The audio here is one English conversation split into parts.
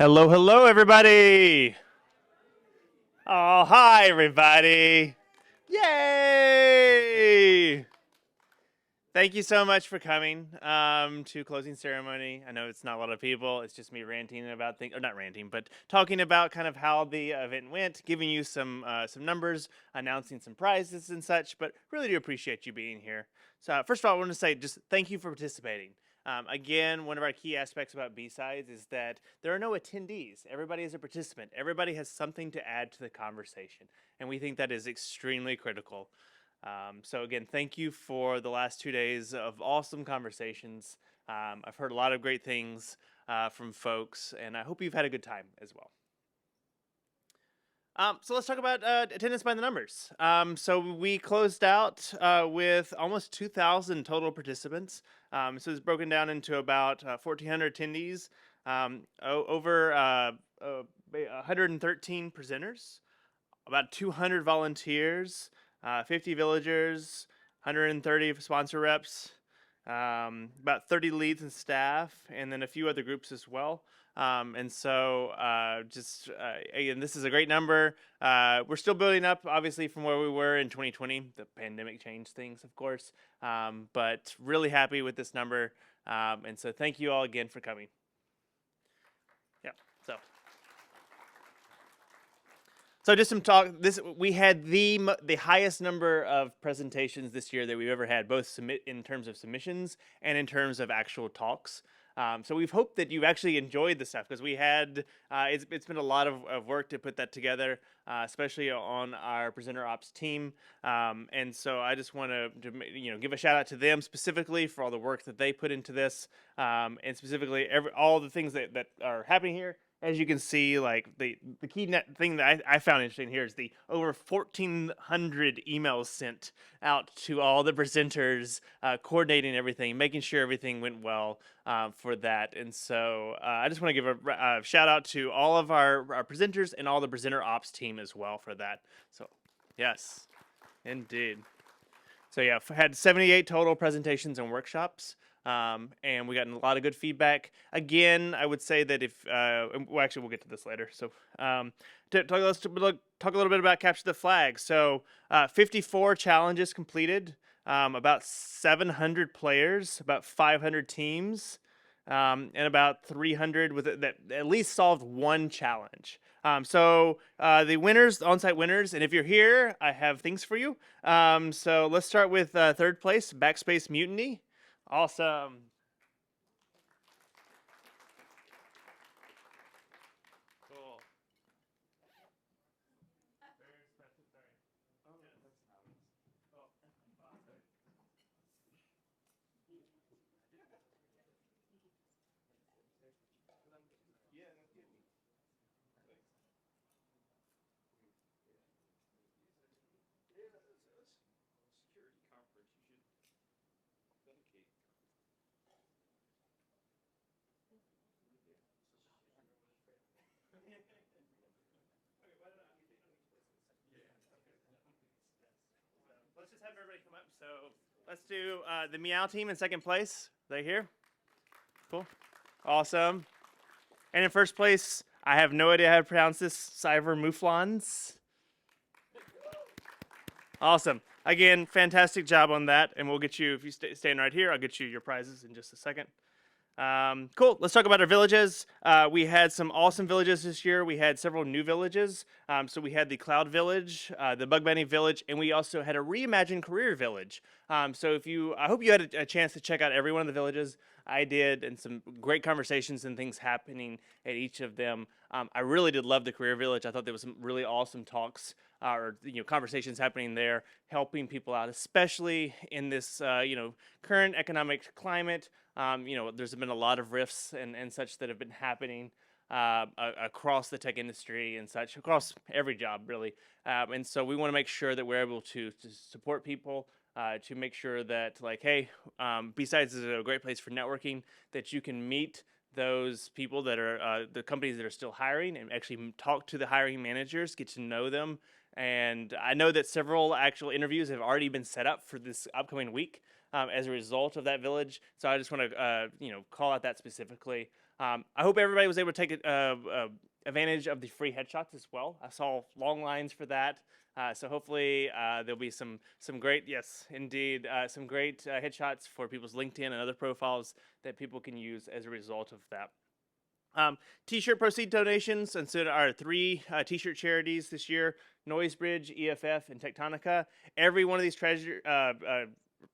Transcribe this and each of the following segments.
Hello, hello, everybody. Oh, hi, everybody. Yay! Thank you so much for coming to closing ceremony. I know it's not a lot of people. It's just me ranting about things, or not ranting, but talking about kind of how the event went, giving you some numbers, announcing some prizes and such. But really do appreciate you being here. So first of all, I want to say just thank you for participating. Again, one of our key aspects about B-Sides is that there are no attendees. Everybody is a participant. Everybody has something to add to the conversation, and we think that is extremely critical. So again, thank you for the last 2 days of awesome conversations. I've heard a lot of great things from folks, and I hope you've had a good time as well. So let's talk about attendance by the numbers. So we closed out with almost 2,000 total participants. So it's broken down into about 1,400 attendees, over 113 presenters, about 200 volunteers, 50 villagers, 130 sponsor reps, about 30 leads and staff, and then a few other groups as well. And so again, this is a great number. We're still building up, obviously, from where we were in 2020. The pandemic changed things, of course, but really happy with this number. And so thank you all again for coming. Yeah, so just some talk. We had the highest number of presentations this year that we've ever had, both in terms of submissions and in terms of actual talks. So we've hoped that you've actually enjoyed the stuff, because we had it's been a lot of work to put that together, especially on our presenter ops team. And so I just want to give a shout out to them specifically for all the work that they put into this, and specifically all the things that are happening here. As you can see, like the key thing that I found interesting here is the over 1,400 emails sent out to all the presenters, coordinating everything, making sure everything went well for that. And so I just want to give a shout out to all of our presenters and all the presenter ops team as well for that. So yes, indeed. So yeah, had 78 total presentations and workshops. And we got a lot of good feedback. Again, I would say that actually we'll get to this later. So let's talk a little bit about Capture the Flag. So 54 challenges completed, about 700 players, about 500 teams, and about 300 that at least solved one challenge. So the winners, the on-site winners, and if you're here, I have things for you. So let's start with third place, Backspace Mutiny. Awesome. Cool. Very special. Sorry. Oh, yeah, that's not. Oh, awesome. Yeah, no kidding. Thanks. Yeah, that's a security conference. You should authenticate. Okay, why don't I need each person? Yeah. Okay. Let's just have everybody come up. So let's do the Meow team in second place. Right here. Cool. Awesome. And in first place, I have no idea how to pronounce this. Cyber Mouflons. Awesome. Again, fantastic job on that. And we'll get you, if you stand right here, I'll get you your prizes in just a second. Cool. Let's talk about our villages. We had some awesome villages this year. We had several new villages. So we had the Cloud Village, the Bug Bounty Village, and we also had a reimagined career village. So I hope you had a chance to check out every one of the villages. I did, and some great conversations and things happening at each of them. I really did love the career village. I thought there was some really awesome talks or conversations happening there, helping people out, especially in this current economic climate. There's been a lot of rifts and such that have been happening across the tech industry and such, across every job really. And so we want to make sure that we're able to support people, to make sure that, like, hey, B-Sides is a great place for networking, that you can meet those people that are the companies that are still hiring, and actually talk to the hiring managers, get to know them. And I know that several actual interviews have already been set up for this upcoming week as a result of that village. So I just want to call out that specifically. I hope everybody was able to take advantage of the free headshots as well. I saw long lines for that. So hopefully there'll be some great, yes, indeed, some great headshots for people's LinkedIn and other profiles that people can use as a result of that. T-shirt proceed donations, and so our 3 T-shirt charities this year: Noisebridge, EFF, and Tectonica. Every one of these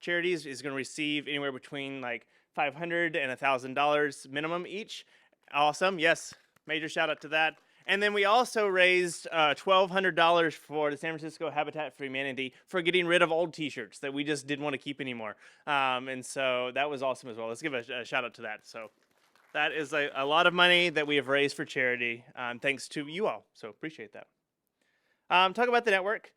charities is going to receive anywhere between like $500 and $1,000 minimum each. Awesome, yes, major shout out to that. And then we also raised $1,200 for the San Francisco Habitat for Humanity for getting rid of old T-shirts that we just didn't want to keep anymore. And so that was awesome as well. Let's give a shout out to that. So that is a lot of money that we have raised for charity, thanks to you all. So appreciate that. Talk about the network.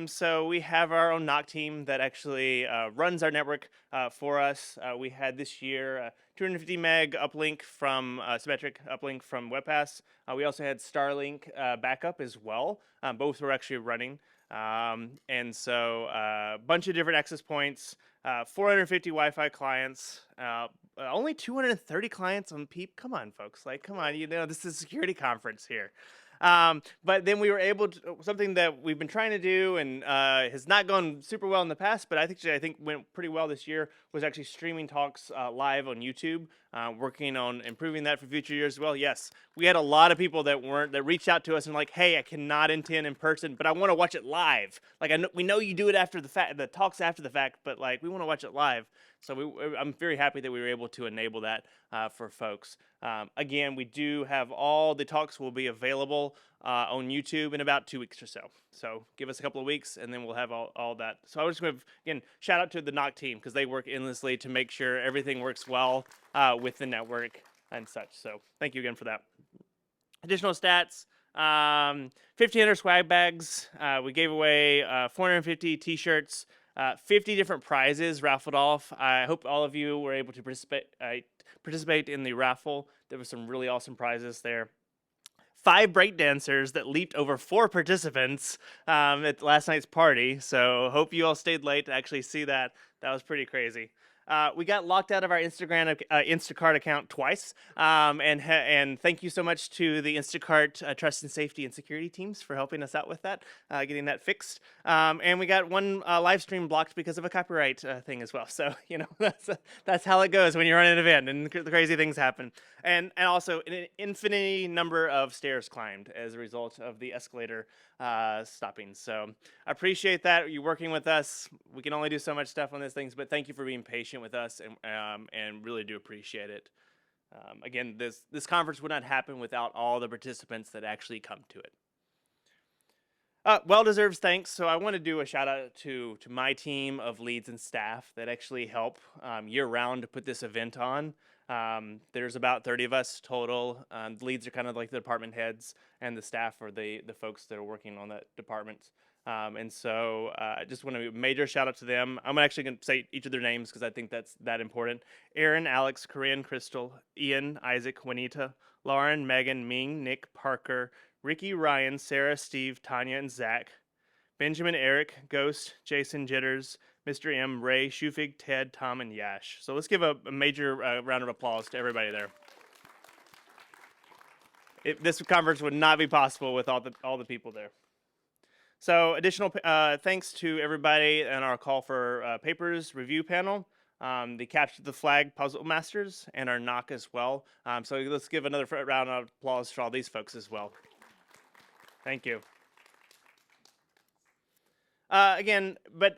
So we have our own NOC team that actually runs our network for us. We had this year 250 meg uplink from symmetric uplink from WebPass. We also had Starlink backup as well. Both were actually running. And so a bunch of different access points, 450 Wi-Fi clients, only 230 clients on PEEP. Come on, folks. Like, come on. You know, this is a security conference here. But then we were able to, something that we've been trying to do and has not gone super well in the past, but I think went pretty well this year, was actually streaming talks live on YouTube, working on improving that for future years as well. Yes, we had a lot of people that reached out to us and like, hey, I cannot attend in person, but I want to watch it live. Like, we know you do it after the fact, the talks after the fact, but like, we want to watch it live. So I'm very happy that we were able to enable that for folks. Again, we do have all the talks will be available on YouTube in about 2 weeks or so. So give us a couple of weeks and then we'll have all that. So I was just going to, again, shout out to the NOC team because they work endlessly to make sure everything works well with the network and such. So thank you again for that. Additional stats. 1,500 swag bags. We gave away 450 t-shirts. 50 different prizes raffled off. I hope all of you were able to participate in the raffle. There were some really awesome prizes there. 5 breakdancers that leaped over 4 participants at last night's party. So hope you all stayed late to actually see that. That was pretty crazy. We got locked out of our Instacart account twice, and thank you so much to the Instacart trust and safety and security teams for helping us out with that, getting that fixed. And we got one live stream blocked because of a copyright thing as well. So you know that's how it goes when you're on an event and crazy things happen. And also an infinity number of stairs climbed as a result of the escalator stopping. So I appreciate that you working with us. We can only do so much stuff on these things, but thank you for being patient with us and really do appreciate it. Again, this conference would not happen without all the participants that actually come to it. Well-deserved thanks. So I want to do a shout out to my team of leads and staff that actually help year-round to put this event on. There's about 30 of us total. The leads are kind of like the department heads, and the staff are the folks that are working on that department. And so I just want to major shout out to them. I'm actually going to say each of their names because I think that's that important. Aaron, Alex, Corinne, Crystal, Ian, Isaac, Juanita, Lauren, Megan, Ming, Nick, Parker, Ricky, Ryan, Sarah, Steve, Tanya, and Zach. Benjamin, Eric, Ghost, Jason, Jitters, Mr. M, Ray, Shufig, Ted, Tom, and Yash. So let's give a major round of applause to everybody there. This conference would not be possible with all the people there. So additional thanks to everybody and our call for papers review panel, the Capture the Flag Puzzle Masters, and our NOC as well. So let's give another round of applause for all these folks as well. Thank you. Again, but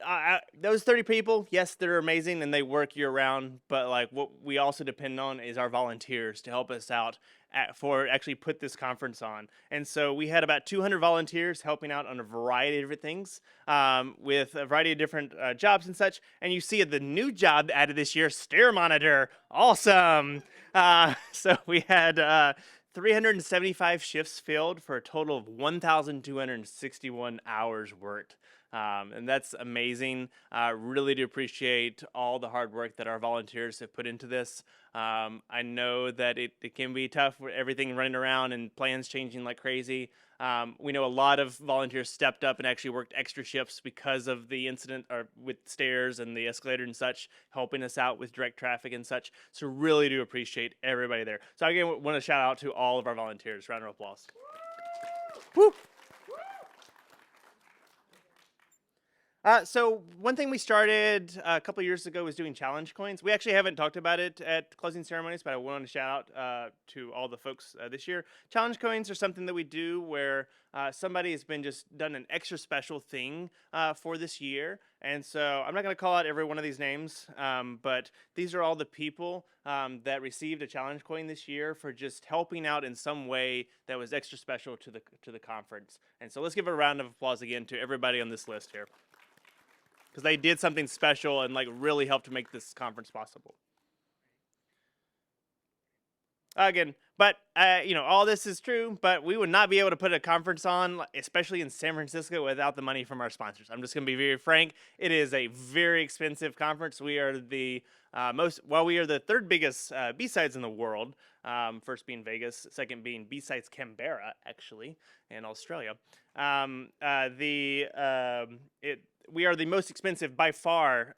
those 30 people, yes, they're amazing and they work year round, but like what we also depend on is our volunteers to help us out for actually put this conference on. And so we had about 200 volunteers helping out on a variety of different things with a variety of different jobs and such. And you see the new job added this year, stair monitor. Awesome. So we had 375 shifts filled for a total of 1,261 hours worked. And that's amazing. Really do appreciate all the hard work that our volunteers have put into this. I know that it can be tough with everything running around and plans changing like crazy. We know a lot of volunteers stepped up and actually worked extra shifts because of the incident or with stairs and the escalator and such, helping us out with direct traffic and such. So really do appreciate everybody there. So again, want to shout out to all of our volunteers. Round of applause. Woo! So one thing we started a couple of years ago was doing challenge coins. We actually haven't talked about it at closing ceremonies, but I wanted to shout out to all the folks this year. Challenge coins are something that we do where somebody has been just done an extra special thing for this year. And so I'm not going to call out every one of these names, but these are all the people that received a challenge coin this year for just helping out in some way that was extra special to the conference. And so let's give a round of applause again to everybody on this list here, because they did something special and like really helped to make this conference possible. Again, but all this is true, but we would not be able to put a conference on, especially in San Francisco, without the money from our sponsors. I'm just going to be very frank. It is a very expensive conference. We are the we are the third biggest B-Sides in the world. First being Vegas, second being B-Sides Canberra, actually, in Australia. We are the most expensive by far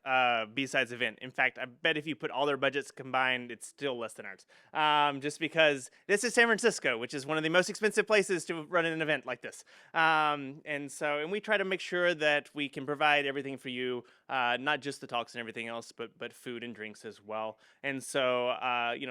B-Sides event. In fact, I bet if you put all their budgets combined, it's still less than ours. Just because this is San Francisco, which is one of the most expensive places to run an event like this. And we try to make sure that we can provide everything for you, not just the talks and everything else, but food and drinks as well. And so,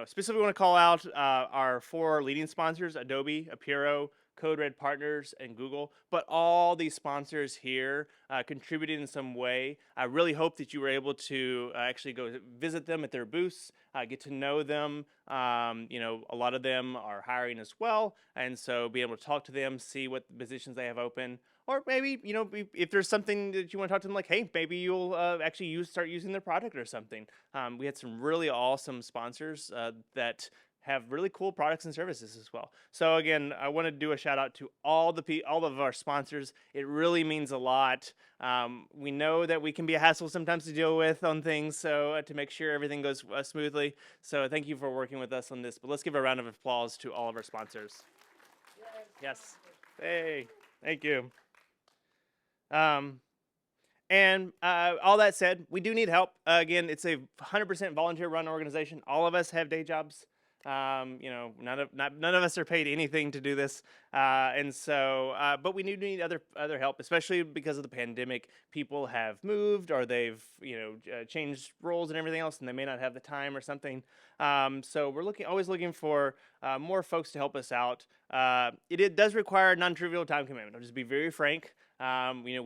specifically want to call out our 4 leading sponsors: Adobe, Apiro, Code Red Partners, and Google. But all these sponsors here contributed in some way. I really hope that you were able to actually go visit them at their booths, get to know them. A lot of them are hiring as well, and so be able to talk to them, see what positions they have open. Or maybe, if there's something that you want to talk to them, like, hey, maybe you'll actually start using their product or something. We had some really awesome sponsors that have really cool products and services as well. So again, I want to do a shout out to all of our sponsors. It really means a lot. We know that we can be a hassle sometimes to deal with on things, so to make sure everything goes smoothly. So thank you for working with us on this. But let's give a round of applause to all of our sponsors. Yes. Hey, thank you. And all that said, we do need help. Again, it's a 100% volunteer-run organization. All of us have day jobs. None of us are paid anything to do this, but we do need other help, especially because of the pandemic. People have moved, or they've changed roles and everything else, and they may not have the time or something. So we're always looking for more folks to help us out. It does require a non-trivial time commitment. I'll just be very frank. We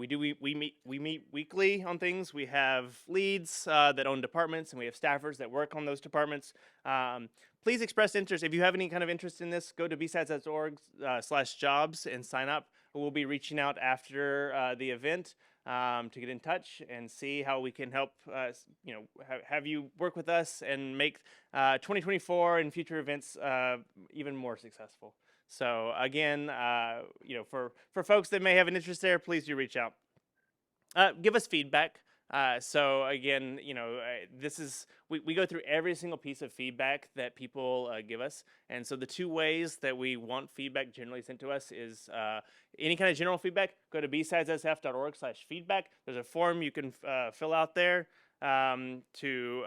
meet weekly on things. We have leads that own departments, and we have staffers that work on those departments. Please express interest. If you have any kind of interest in this, go to bsides.org/jobs and sign up. We'll be reaching out after the event to get in touch and see how we can help have you work with us and make 2024 and future events even more successful. So again, for folks that may have an interest there, please do reach out. Give us feedback. So again, we go through every single piece of feedback that people give us. And so the 2 ways that we want feedback generally sent to us is any kind of general feedback. Go to bsidessf.org/feedback. There's a form you can fill out there to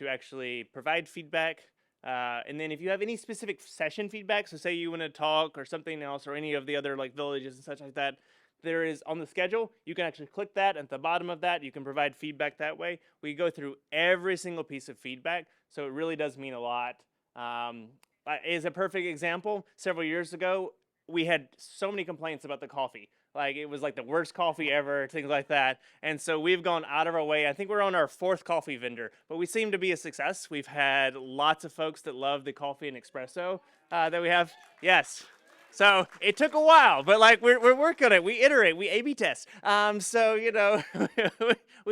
actually provide feedback. And then if you have any specific session feedback, so say you want to talk or something else, or any of the other villages and such like that, there is on the schedule. You can actually click that. At the bottom of that, you can provide feedback that way. We go through every single piece of feedback, so it really does mean a lot. As a perfect example, several years ago, we had so many complaints about the coffee. It was the worst coffee ever, things like that. And so we've gone out of our way. I think we're on our 4th coffee vendor, but we seem to be a success. We've had lots of folks that love the coffee and espresso that we have. Yes. So it took a while, but we're working on it. We iterate, we A/B test. We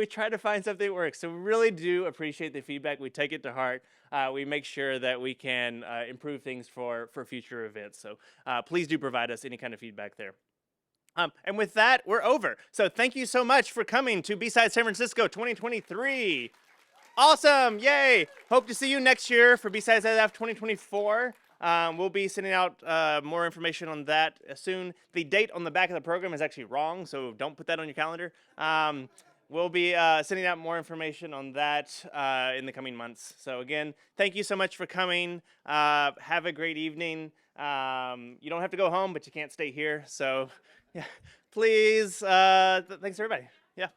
try to find something that works. So we really do appreciate the feedback. We take it to heart. We make sure that we can improve things for future events. So please do provide us any kind of feedback there. And with that, we're over. So thank you so much for coming to B-Sides San Francisco 2023. Awesome! Yay! Hope to see you next year for BSidesSF 2024. We'll be sending out more information on that soon. The date on the back of the program is actually wrong, so don't put that on your calendar. We'll be sending out more information on that in the coming months. So again, thank you so much for coming. Have a great evening. You don't have to go home, but you can't stay here. So yeah, please, thanks everybody. Yeah.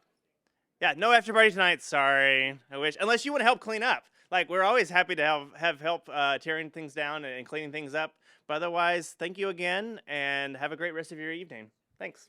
Yeah, no after party tonight. Sorry. I wish. Unless you want to help clean up. Like, we're always happy to have help tearing things down and cleaning things up. But otherwise, thank you again, and have a great rest of your evening. Thanks.